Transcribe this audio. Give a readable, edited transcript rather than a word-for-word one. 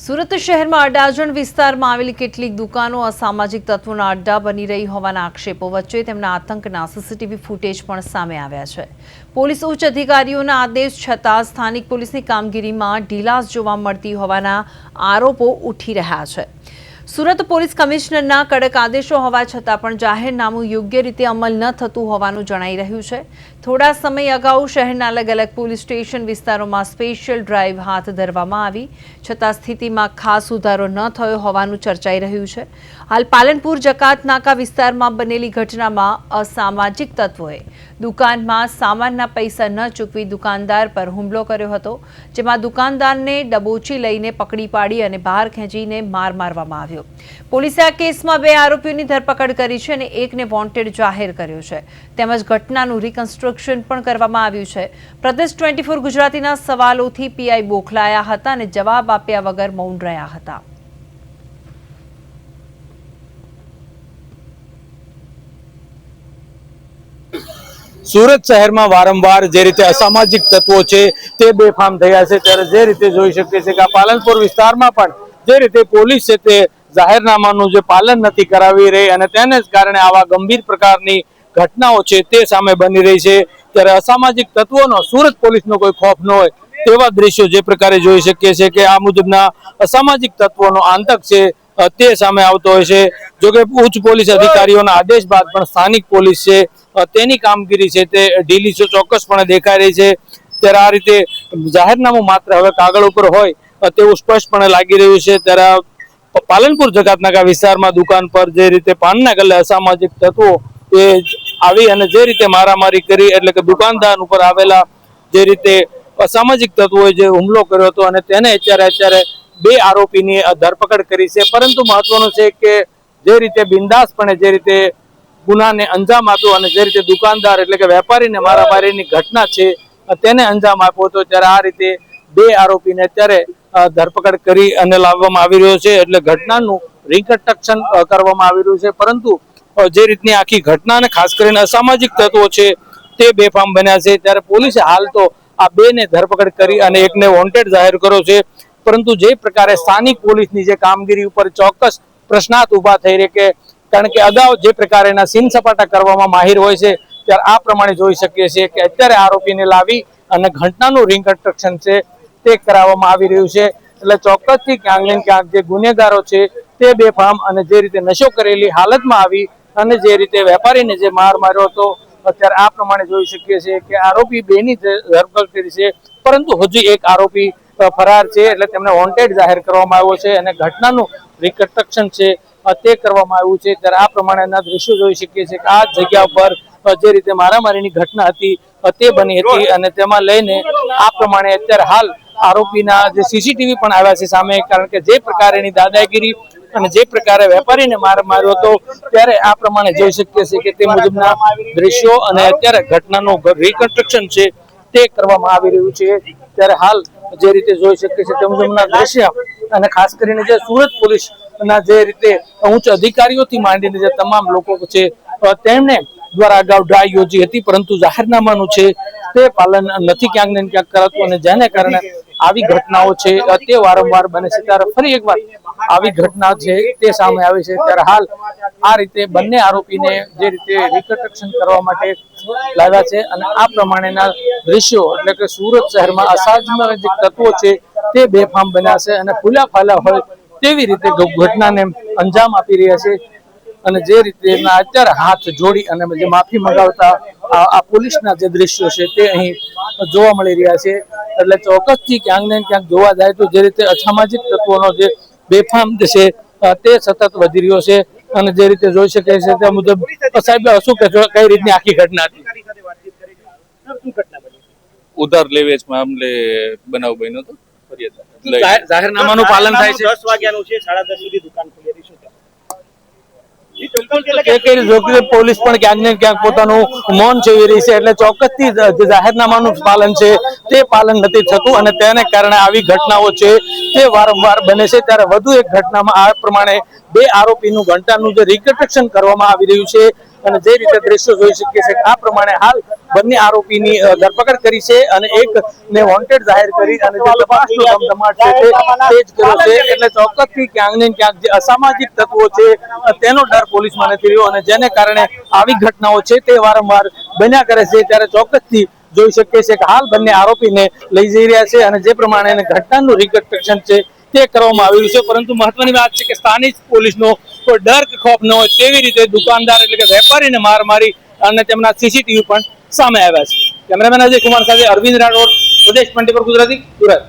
સુરત શહેરમાં અડાજણ વિસ્તારમાં આવેલી કેટલીક દુકાનો અસામાજિક તત્વોના અડ્ડા બની રહી હોવાના આક્ષેપો વચ્ચે તેમના આતંકના સીસીટીવી ફૂટેજ પણ સામે આવ્યા છે। પોલીસ ઉચ્ચ અધિકારીઓના આદેશ છતાં સ્થાનિક પોલીસની કામગીરીમાં ઢીલાસ જોવા મળતી હોવાના આરોપો ઉઠી રહ્યા છે। સુરત પોલીસ કમિશનરના કડક આદેશો હોવા છતાં પણ જાહેરનામું યોગ્ય રીતે અમલ ન થતું હોવાનું જણાઈ રહ્યું છે। થોડા સમય અગાઉ શહેરના અલગ અલગ પોલીસ સ્ટેશન વિસ્તારોમાં સ્પેશિયલ ડ્રાઈવ હાથ ધરવામાં આવી છતાં સ્થિતિમાં ખાસ સુધારો ન થયો હોવાનું ચર્ચાઈ રહ્યું છે। હાલ પાલનપુર જકાત નાકા વિસ્તારમાં બનેલી ઘટનામાં અસામાજિક તત્વોએ દુકાનમાં સામાનના પૈસા ન ચૂકવી દુકાનદાર પર હુમલો કર્યો હતો, જેમાં દુકાનદારને દબોચી લઈને પકડી પાડી અને બહાર ખેંચીને માર મારવામાં આવ્યો। પોલીસે આ કેસમાં 2 આરોપીઓની ધરપકડ કરી છે અને એકને વોન્ટેડ જાહેર કર્યો છે। તેમજ ઘટનાનું રિકન્સ્ટ્રક્શન પણ કરવામાં આવ્યું છે। પ્રદેશ 24 ગુજરાતીના સવાલોથી પીઆઈ બોખલાયા હતા અને જવાબ આપ્યા વગર મૌન રહ્યા હતા। સુરત શહેરમાં વારંવાર જે રીતે અસામાજિક તત્વો છે તે બેફામ થયા છે, ત્યારે જે રીતે જોઈ શકીએ છીએ કે આ પાલનપુર વિસ્તારમાં પણ જે રીતે પોલીસ છે તે જાહેરનામાનું જે પાલન નથી કરાવી રહી અને તેને જ કારણે આવા ગંભીર પ્રકારની ઘટનાઓ છે તે સામે બની રહી છે। ત્યારે અસામાજિક તત્વોનો સુરત પોલીસનો કોઈ ખોફ ન હોય તેવા દ્રશ્યો જે પ્રકારે જોઈ શકીએ છીએ કે આ મુજબના અસામાજિક તત્વોનો આતંક છે તે સામે આવતો હોય છે। જોકે ઉચ્ચ પોલીસ અધિકારીઓના આદેશ બાદ પણ સ્થાનિક પોલીસ છે તેની કામગીરી છે તે ઢીલી ચોક્કસપણે દેખાઈ રહી છે। ત્યારે આ રીતે જાહેરનામું માત્ર હવે કાગળ ઉપર હોય તેવું સ્પષ્ટપણે લાગી રહ્યું છે। ત્યારે પાલનપુર જકાતનાકા વિસ્તારમાં દુકાન પર જે રીતે પાનના ગલ્લે અસામાજિક તત્વો એ આવી અને જે રીતે મારામારી કરી, એટલે કે દુકાનદાર ઉપર આવેલા જે રીતે અસામાજિક તત્વોએ જે હુમલો કર્યો હતો અને તેને અત્યારે 2 આરોપીની ધરપકડ કરી છે। પરંતુ મહત્વનું છે કે જે રીતે બિંદાસપણે જે રીતે ગુનાને અંજામ આપ્યો અને જે રીતે દુકાનદાર એટલે કે વેપારીને મારામારીની ઘટના છે તેને અંજામ આપ્યો હતો, ત્યારે આ રીતે 2 આરોપીને અત્યારે ધરપકડ કરી અને લાવવામાં આવી રહ્યો છે। એટલે ઘટનાનું રિકન્સ્ટ્રક્શન કરવામાં આવી રહ્યું છે, પરંતુ જે રીતની આખી ઘટનાને ખાસ કરીને અસામાજિક તત્વો છે તે બેફામ બન્યા છે। ત્યારે પોલીસે હાલ તો આ 2ને ધરપકડ કરી અને એકને વોન્ટેડ જાહેર કર્યો છે, પરંતુ જે પ્રકારે સ્થાનિક પોલીસની જે કામગીરી ઉપર ચોક્કસ પ્રશ્નાર્થ ઉભા થઈ રહે કે કારણ કે અગાઉ જે પ્રકારેના સીન સપાટા કરવામાં માહિર હોય છે, ત્યારે આ પ્રમાણે જોઈ શકીએ છીએ કે અત્યારે આરોપીને લાવી અને ઘટનાનું રિકન્સ્ટ્રક્શન છે તે કરાવવામાં આવી રહ્યું છે। એટલે ચોક્કસથી ક્યાંક ને ક્યાંક જે ગુનેગારો છે તે બેફામ અને જે રીતે નશો કરેલી હાલતમાં આવી અને જે રીતે વેપારીને જે માર માર્યો હતો, અત્યારે આ પ્રમાણે જોઈ શકીએ છીએ કે આરોપી 2ની ધરપકડ કરી છે, પરંતુ હજુ એક આરોપી ફરાર છે, એટલે તેમને વોન્ટેડ જાહેર કરવામાં આવ્યો છે અને ઘટનાનું રિકન્સ્ટ્રક્શન છે તે કરવામાં આવ્યું છે। ત્યારે આ પ્રમાણેના દ્રશ્યો જોઈ શકીએ છીએ કે આ જગ્યા પર જે રીતે મારામારીની ઘટના હતી તે બની હતી અને તેમાં લઈને આ પ્રમાણે અત્યારે હાલ આરોપીના જે સીસીટીવી પણ આવ્યા છે સામે, કારણ કે જે પ્રકારેની દાદાગીરી અને જે પ્રકારે વેપારીને માર માર્યો હતો ત્યારે આ પ્રમાણે જોઈ શકીએ છીએ કે તે મુજબના દ્રશ્યો અને અત્યારે ઘટનાનું રિકન્સ્ટ્રક્શન છે તે કરવામાં આવી રહ્યું છે। ત્યારે હાલ જે રીતે જોઈ શકીએ છીએ તે મુજબના દ્રશ્ય અને ખાસ કરીને જે સુરત પોલીસના જે રીતે ઉચ્ચ અધિકારીઓથી માંડીને જે તમામ લોકો છે તેમને દ્વારા અગાઉ ડ્રાઈવ યોજી હતી, પરંતુ જાહેરનામાનું છે તે પાલન નથી ક્યાંક ને ક્યાંક કરાતું અને જેને કારણે આવી ઘટનાઓ છે તે વારંવાર બને છે। ત્યારે ફરી એકવાર આવી ઘટના છે તે સામે આવી છે। ત્યારે હાલ આ રીતે બંને આરોપીને જે રીતે રિકન્સ્ટ્રક્શન કરવા માટે લાવ્યા છે અને આ પ્રમાણેના દ્રશ્યો એટલે કે સુરત શહેરમાં અસામાજિક તત્વો છે તે બેફામ બન્યા છે અને ફૂલા ફાલા હોય તેવી રીતે ઘટનાને અંજામ આપી રહ્યા છે અને જે રીતે અત્યારે હાથ જોડી અને જે માફી મંગાવતા આ પોલીસના જે દ્રશ્યો છે તે અહીં જોવા મળી રહ્યા છે। એટલે ચોક્કસથી ક્યાંક ને ક્યાંક જોવા જાય તો જે રીતે અસામાજિક તત્વોનો જે બેફામ છે તે સતત વધી રહ્યો છે અને જે રીતે જોઈ શકે છે તે મુજબ સાહેબ શું કહેશો, કઈ રીતની આખી ઘટના હતી? ઉધાર લેવેચ મામલે બનાવ બન્યો હતો। જાહેરનામાનું પાલન થાય છે? 10 વાગ્યાનું છે, 10:30 સુધી દુકાન ખુલી રહી છે। પોલીસ પણ ક્યાંક ને ક્યાંક પોતાનું મૌન છેવી રહી છે, એટલે ચોક્કસથી જે જાહેરનામાનું પાલન છે તે પાલન નથી થતું અને તેને કારણે આવી ઘટનાઓ છે તે વારંવાર બને છે। ત્યારે વધુ એક ઘટનામાં આ પ્રમાણે 2 આરોપીનું ઘટનાનું જે રિકન્સ્ટ્રક્શન કરવામાં આવી રહ્યું છે અને જે રીતે દ્રશ્યો જોઈ શકીએ છીએ આ પ્રમાણે હાલ બંને આરોપીની ધરપકડ કરી છે અને એકને વોન્ટેડ જાહેર કરી અને જે તપાસનો ધમધમાટ છે તે તેજ કર્યો છે. એટલે ચોક્કસથી ક્યાંક ને ક્યાંક જે અસામાજિક તત્વો છે તેનો ડર પોલીસમાં નથી રહ્યો અને જેને કારણે આવી ઘટનાઓ છે તે વારંવાર બન્યા કરે છે. ત્યારે ચોક્કસથી જોઈ શકીએ છીએ કે હાલ બંને આરોપીને લઈ જઈ રહ્યા છે અને જે પ્રમાણે ઘટનાનું રિકન્સ્ટ્રક્શન છે તે કરવામાં આવ્યું છે. પરંતુ મહત્વની વાત છે કે સ્થાનિક પોલીસનો કોઈ ડર કે ખોફ ન હોય તેવી રીતે દુકાનદાર એટલે કે વેપારીને માર મારી અને તેમના સીસીટીવી પણ સામે આવ્યા છે. કેમેરામેન અજય કુમાર સાથે અરવિંદ રાઠોડ, પ્રદેશ 24 ગુજરાતી, સુરત.